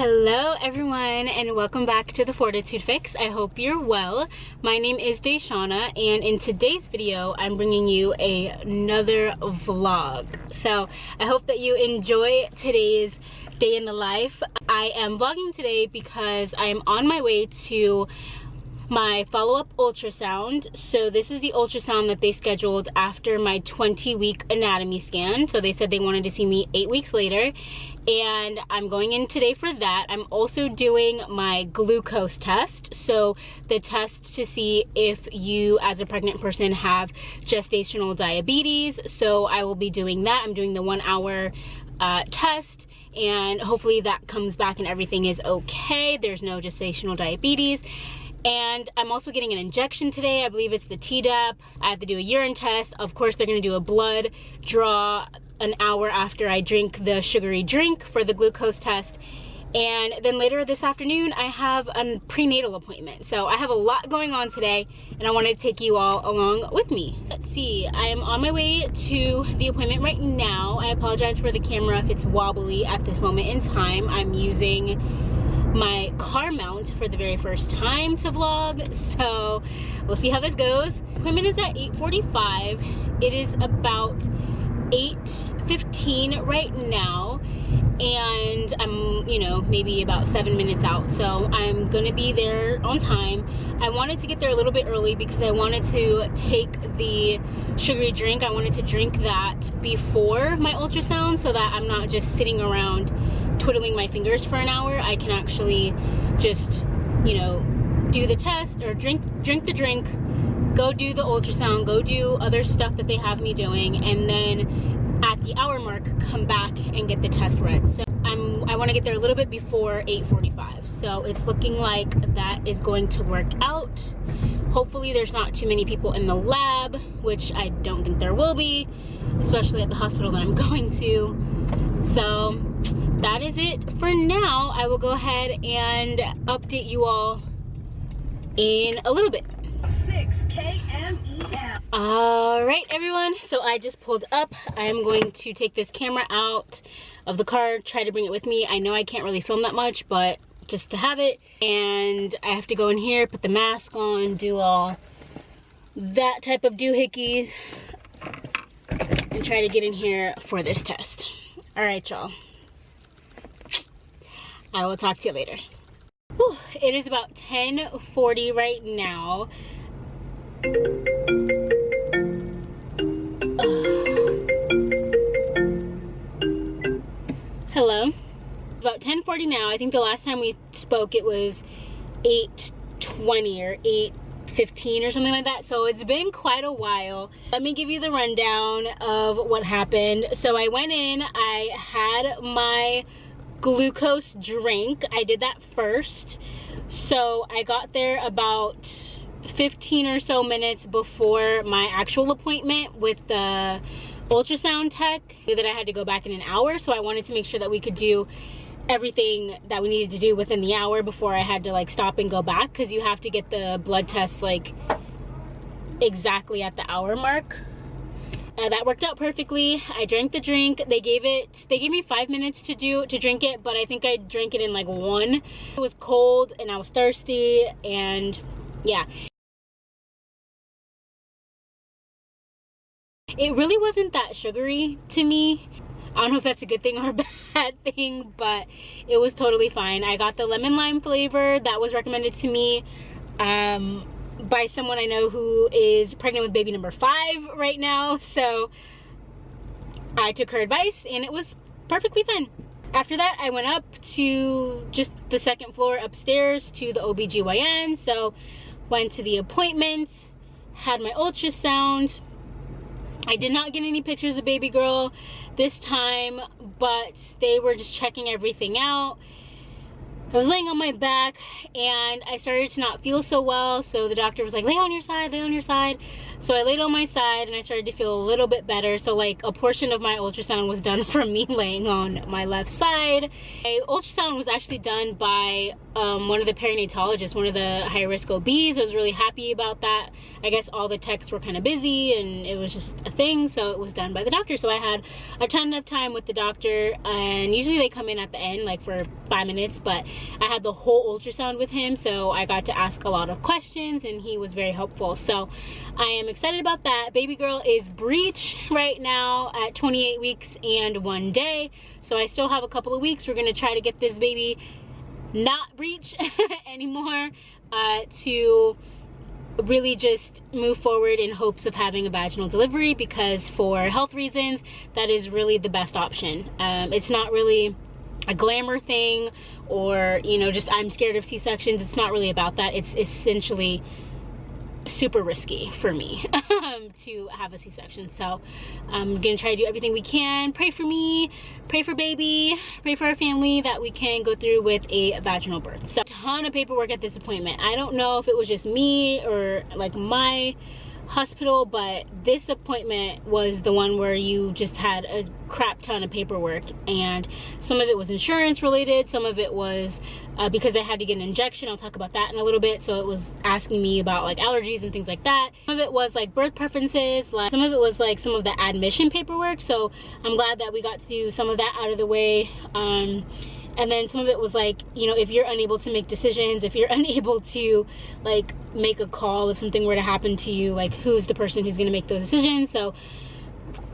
Hello everyone and welcome back to the Fortitude Fix. I hope you're well. My name is DaShanna and in today's video I'm bringing you another vlog. So I hope that you enjoy today's day in the life. I am vlogging today because I am on my way to my follow-up ultrasound. So this is the ultrasound that they scheduled after my 20-week anatomy scan. So they said they wanted to see me 8 weeks later, and I'm going in today for that. I'm also doing my glucose test, so the test to see if you as a pregnant person have gestational diabetes. So I will be doing that. I'm doing the 1 hour test, and hopefully that comes back and everything is okay. There's no gestational diabetes. And I'm also getting an injection today. I believe it's the Tdap. I have to do a urine test. Of course, they're gonna do a blood draw an hour after I drink the sugary drink for the glucose test. And then later this afternoon, I have a prenatal appointment. So I have a lot going on today, and I wanted to take you all along with me. Let's see, I am on my way to the appointment right now. I apologize for the camera if it's wobbly at this moment in time. I'm using my car mount for the very first time to vlog, so we'll see how this goes. Appointment is at 8:45. It is about 8:15 right now, and I'm, maybe about 7 minutes out, so I'm gonna be there on time. I wanted to get there a little bit early because I wanted to take the sugary drink. I wanted to drink that before my ultrasound so that I'm not just sitting around twiddling my fingers for an hour. I can actually just, do the test or drink the drink, go do the ultrasound, go do other stuff that they have me doing, and then at the hour mark come back and get the test read. So I want to get there a little bit before 8:45. So it's looking like that is going to work out. Hopefully there's not too many people in the lab, which I don't think there will be, especially at the hospital that I'm going to. So that is it for now. I will go ahead and update you all in a little bit. 6 KMEL. All right, everyone. So I just pulled up. I am going to take this camera out of the car, try to bring it with me. I know I can't really film that much, but just to have it. And I have to go in here, put the mask on, do all that type of doohickeys, and try to get in here for this test. All right, y'all. I will talk to you later. Whew, it is about 10:40 right now. Hello. About 10:40 now. I think the last time we spoke it was 8:20 or 8:15 or something like that. So it's been quite a while. Let me give you the rundown of what happened. So I went in, I had my glucose drink. I did that first. So I got there about 15 or so minutes before my actual appointment with the ultrasound tech. I knew that I had to go back in an hour, so I wanted to make sure that we could do everything that we needed to do within the hour before I had to stop and go back, because you have to get the blood test exactly at the hour mark. That worked out perfectly. I drank the drink. They gave me 5 minutes to drink it, but I think I drank it in 1. It was cold and I was thirsty, and yeah. It really wasn't that sugary to me. I don't know if that's a good thing or a bad thing, but it was totally fine. I got the lemon lime flavor that was recommended to me by someone I know who is pregnant with baby number 5 right now. So I took her advice and it was perfectly fine. After that, I went up to just the second floor upstairs to the OBGYN. So went to the appointment, had my ultrasound. I did not get any pictures of baby girl this time, but they were just checking everything out. I was laying on my back and I started to not feel so well, so the doctor was like, lay on your side, lay on your side. So I laid on my side and I started to feel a little bit better. So a portion of my ultrasound was done from me laying on my left side. My ultrasound was actually done by one of the perinatologists, one of the high-risk OBs. I was really happy about that. I guess all the techs were kind of busy and it was just a thing, so it was done by the doctor. So I had a ton of time with the doctor, and usually they come in at the end, like for 5 minutes, but I had the whole ultrasound with him, so I got to ask a lot of questions and he was very helpful. So I am excited about that. Baby girl is breech right now at 28 weeks and 1 day, so I still have a couple of weeks. We're gonna try to get this baby not breech anymore, to really just move forward in hopes of having a vaginal delivery, because for health reasons that is really the best option. It's not really a glamour thing, or you know, just I'm scared of C-sections. It's not really about that. It's essentially super risky for me to have a C-section. So I'm gonna try to do everything we can. Pray for me, pray for baby, pray for our family, that we can go through with a vaginal birth. So a ton of paperwork at this appointment. I don't know if it was just me or like my hospital, but this appointment was the one where you just had a crap ton of paperwork, and some of it was insurance related, some of it was because I had to get an injection. I'll talk about that in a little bit. So it was asking me about like allergies and things like that. Some of it was like birth preferences, like some of it was like some of the admission paperwork. So I'm glad that we got to do some of that out of the way. And then some of it was like, you know, if you're unable to make decisions, if you're unable to like make a call if something were to happen to you, like who's the person who's going to make those decisions. So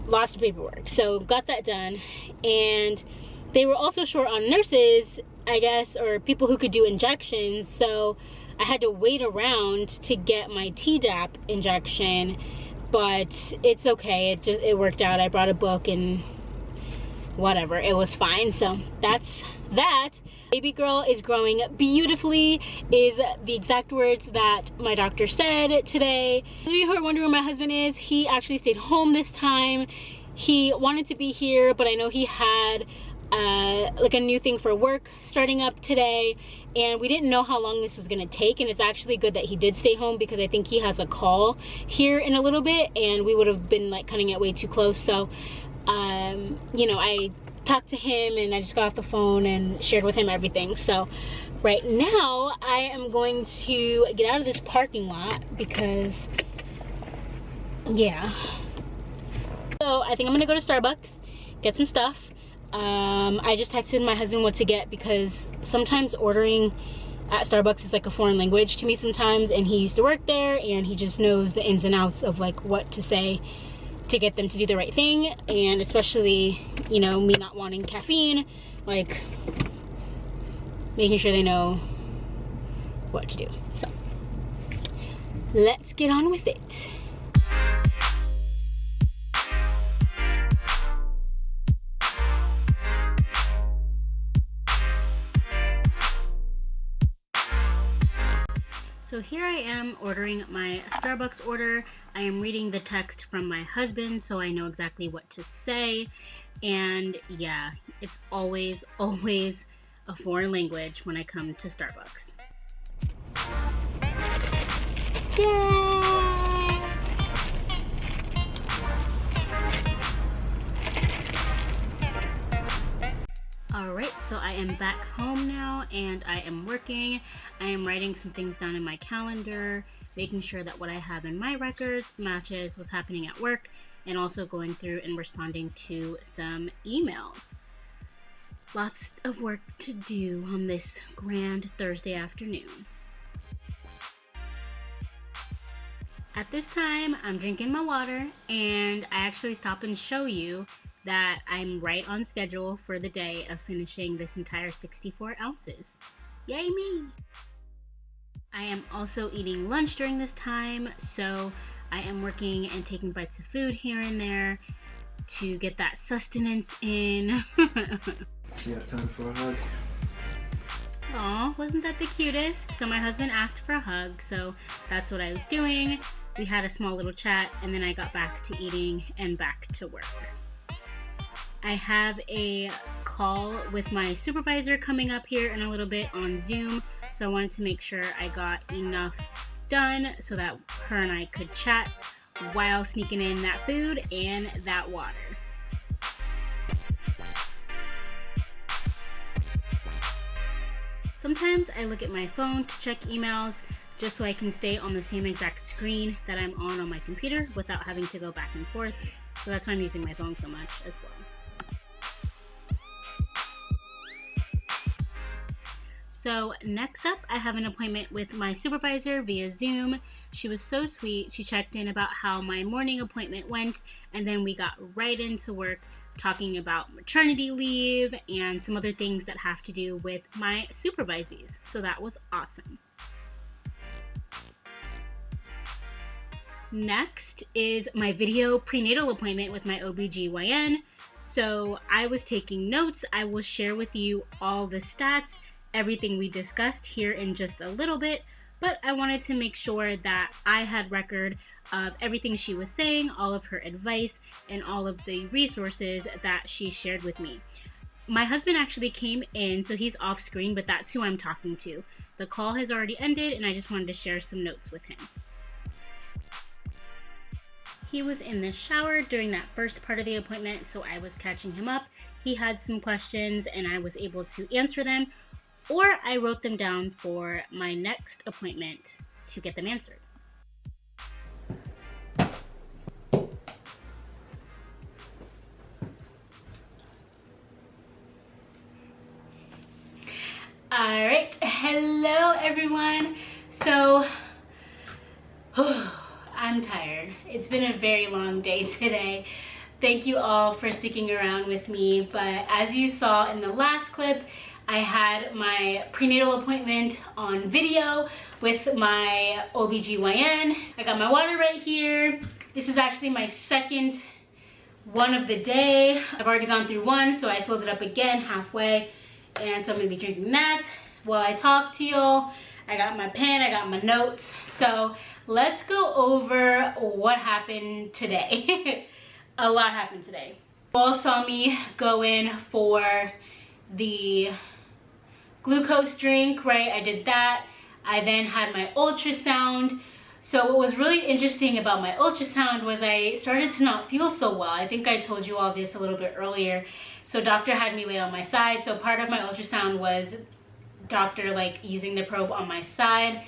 lots of paperwork. So got that done. And they were also short on nurses, I guess, or people who could do injections. So I had to wait around to get my Tdap injection, but it's okay. It worked out. I brought a book and whatever, it was fine. So that's that. Baby girl is growing beautifully is the exact words that my doctor said today. Those of you who are wondering where my husband is, he actually stayed home this time. He wanted to be here, but I know he had like a new thing for work starting up today, and we didn't know how long this was going to take, and it's actually good that he did stay home, because I think he has a call here in a little bit and we would have been like cutting it way too close. So you know, I talked to him and I just got off the phone and shared with him everything. So right now I am going to get out of this parking lot because yeah. So I think I'm gonna go to Starbucks, get some stuff. I just texted my husband what to get, because sometimes ordering at Starbucks is like a foreign language to me sometimes, and he used to work there and he just knows the ins and outs of like what to say to get them to do the right thing. And especially, you know, me not wanting caffeine, like making sure they know what to do. So let's get on with it. So here I am ordering my Starbucks order. I am reading the text from my husband so I know exactly what to say. And yeah, it's always a foreign language when I come to Starbucks. Yay! Alright, so I am back home now and I am working. I am writing some things down in my calendar, making sure that what I have in my records matches what's happening at work, and also going through and responding to some emails. Lots of work to do on this grand Thursday afternoon. At this time, I'm drinking my water, and I actually stop and show you that I'm right on schedule for the day of finishing this entire 64 ounces. Yay me! I am also eating lunch during this time, so I am working and taking bites of food here and there to get that sustenance in. You have time for a hug? Aw, wasn't that the cutest? So my husband asked for a hug, so that's what I was doing. We had a small little chat, and then I got back to eating and back to work. I have a call with my supervisor coming up here in a little bit on Zoom, so I wanted to make sure I got enough done so that her and I could chat while sneaking in that food and that water. Sometimes I look at my phone to check emails just so I can stay on the same exact screen that I'm on my computer without having to go back and forth. So that's why I'm using my phone so much as well. So next up, I have an appointment with my supervisor via Zoom. She was so sweet. She checked in about how my morning appointment went, and then we got right into work talking about maternity leave and some other things that have to do with my supervisees. So that was awesome. Next is my video prenatal appointment with my OBGYN. So I was taking notes. I will share with you all the stats, everything we discussed here in just a little bit, but I wanted to make sure that I had record of everything she was saying, all of her advice, and all of the resources that she shared with me. My husband actually came in, so he's off screen, but that's who I'm talking to. The call has already ended, and I just wanted to share some notes with him. He was in the shower during that first part of the appointment, so I was catching him up. He had some questions, and I was able to answer them, or I wrote them down for my next appointment to get them answered. All right, hello everyone. So, I'm tired. It's been a very long day today. Thank you all for sticking around with me, but as you saw in the last clip, I had my prenatal appointment on video with my OBGYN. I got my water right here. This is actually my second one of the day. I've already gone through one, so I filled it up again halfway. And so I'm gonna be drinking that while I talk to y'all. I got my pen, I got my notes. So let's go over what happened today. A lot happened today. You all saw me go in for the glucose drink, right? I did that. I then had my ultrasound. So what was really interesting about my ultrasound was I started to not feel so well. I think I told you all this a little bit earlier. So doctor had me lay on my side. So part of my ultrasound was doctor like using the probe on my side.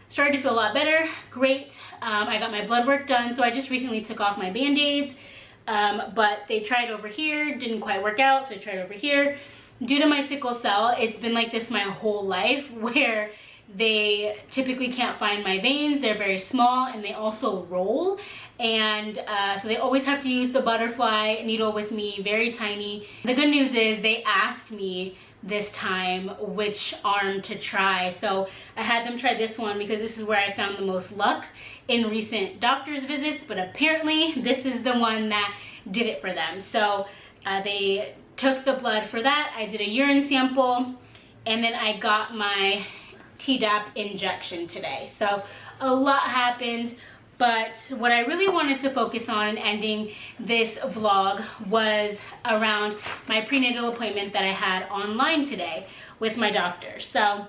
Started to feel a lot better. Great. I got my blood work done. So I just recently took off my band-aids, but they tried over here, didn't quite work out. So I tried over here. Due to my sickle cell, it's been like this my whole life, where they typically can't find my veins. They're very small and they also roll. And so they always have to use the butterfly needle with me, very tiny. The good news is they asked me this time which arm to try. So I had them try this one because this is where I found the most luck in recent doctor's visits, but apparently this is the one that did it for them. So they took the blood for that. I did a urine sample, and then I got my Tdap injection today. So a lot happened, but what I really wanted to focus on in ending this vlog was around my prenatal appointment that I had online today with my doctor. So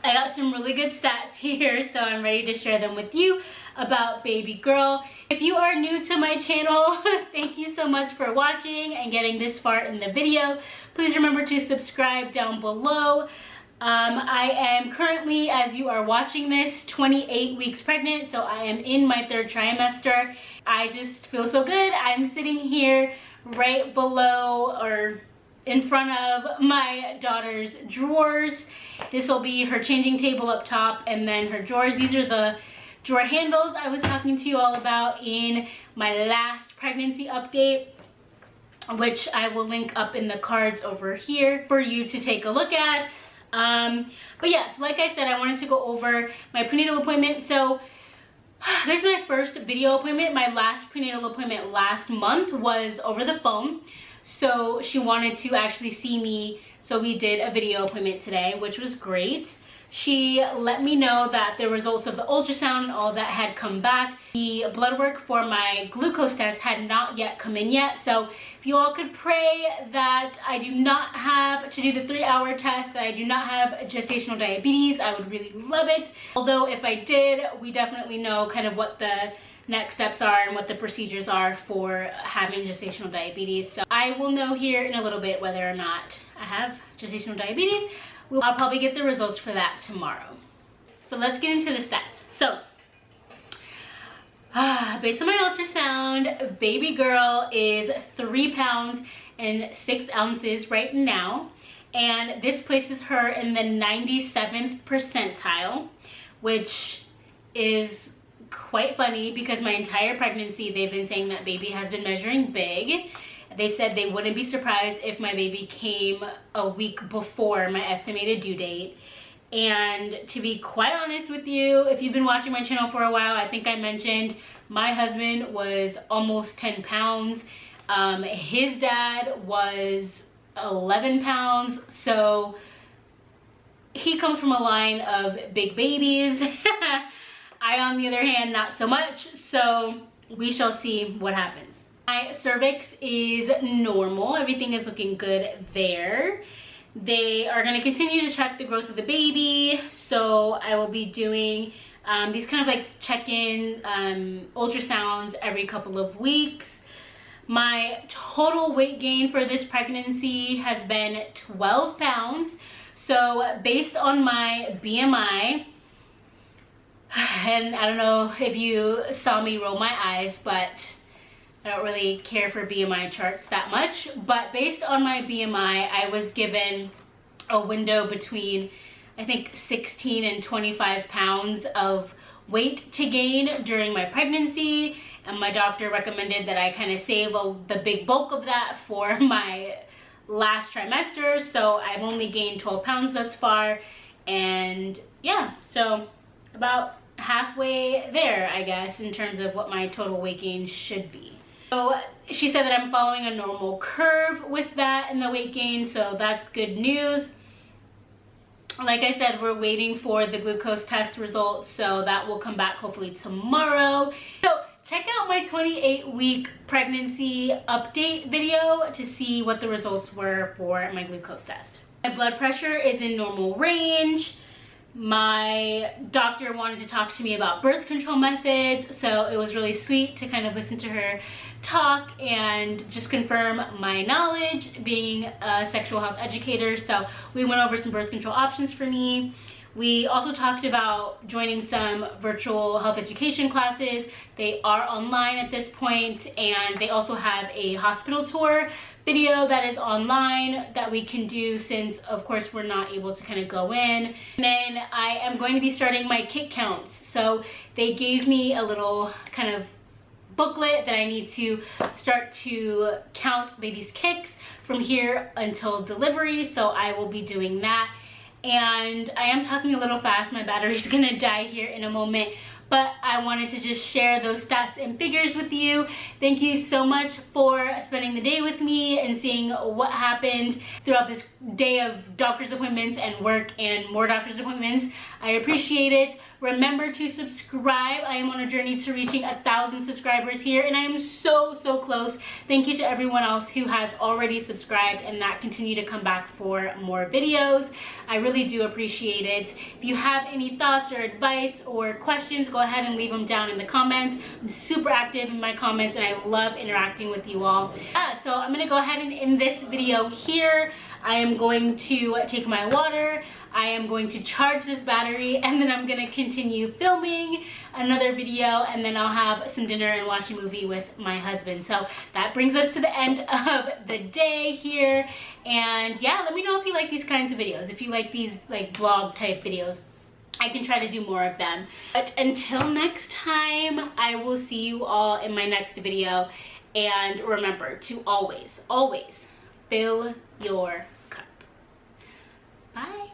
I got some really good stats here, so I'm ready to share them with you about baby girl. If you are new to my channel, thank you so much for watching and getting this far in the video. Please remember to subscribe down below. I am currently, as you are watching this, 28 weeks pregnant, so I am in my 3rd trimester. I just feel so good. I'm sitting here right below or in front of my daughter's drawers. This will be her changing table up top, and then her drawers. These are the drawer handles I was talking to you all about in my last pregnancy update, which I will link up in the cards over here for you to take a look at. But yeah, so like I said, I wanted to go over my prenatal appointment. So this is my first video appointment. My last prenatal appointment last month was over the phone. So she wanted to actually see me. So we did a video appointment today, which was great. She let me know that the results of the ultrasound and all that had come back. The blood work for my glucose test had not yet come in yet. So if you all could pray that I do not have to do the 3-hour test, that I do not have gestational diabetes, I would really love it. Although if I did, we definitely know kind of what the next steps are and what the procedures are for having gestational diabetes. So I will know here in a little bit whether or not I have gestational diabetes. I'll probably get the results for that tomorrow. So let's get into the stats. So based on my ultrasound, baby girl is 3 pounds and 6 ounces right now, and this places her in the 97th percentile, which is quite funny because my entire pregnancy they've been saying that baby has been measuring big. They said they wouldn't be surprised if my baby came a week before my estimated due date. And to be quite honest with you, if you've been watching my channel for a while, I think I mentioned my husband was almost 10 pounds. His dad was 11 pounds. So he comes from a line of big babies. I, on the other hand, not so much. So we shall see what happens. My cervix is normal. Everything is looking good there. They are going to continue to check the growth of the baby, so I will be doing these kind of like check-in ultrasounds every couple of weeks. My total weight gain for this pregnancy has been 12 pounds. So based on my BMI, and I don't know if you saw me roll my eyes, but I don't really care for BMI charts that much, but based on my BMI, I was given a window between, I think, 16 and 25 pounds of weight to gain during my pregnancy, and my doctor recommended that I kind of save the big bulk of that for my last trimester, so I've only gained 12 pounds thus far, and yeah, so about halfway there, I guess, in terms of what my total weight gain should be. So she said that I'm following a normal curve with that and the weight gain, so that's good news. Like I said, we're waiting for the glucose test results, so that will come back hopefully tomorrow. So check out my 28-week pregnancy update video to see what the results were for my glucose test. My blood pressure is in normal range. My doctor wanted to talk to me about birth control methods, so it was really sweet to kind of listen to her talk and just confirm my knowledge being a sexual health educator. So we went over some birth control options for me. We also talked about joining some virtual health education classes. They are online at this point, and they also have a hospital tour video that is online that we can do since, of course, we're not able to kind of go in. And then I am going to be starting my kick counts. So they gave me a little kind of booklet that I need to start to count baby's kicks from here until delivery. So I will be doing that. And I am talking a little fast. My battery's gonna die here in a moment, but I wanted to just share those stats and figures with you. Thank you so much for spending the day with me and seeing what happened throughout this day of doctor's appointments and work and more doctor's appointments. I appreciate it. Remember to subscribe. I am on a journey to reaching 1,000 subscribers here, and I am so close. Thank you to everyone else who has already subscribed and that continue to come back for more videos. I really do appreciate it. If you have any thoughts or advice or questions, go ahead and leave them down in the comments. I'm super active in my comments and I love interacting with you all. So I'm gonna go ahead and end this video here. I am going to take my water, I am going to charge this battery, and then I'm gonna continue filming another video, and then I'll have some dinner and watch a movie with my husband. So that brings us to the end of the day here. And yeah, let me know if you like these kinds of videos, if you like these like vlog type videos. I can try to do more of them. But until next time, I will see you all in my next video. And remember to always fill your cup. Bye.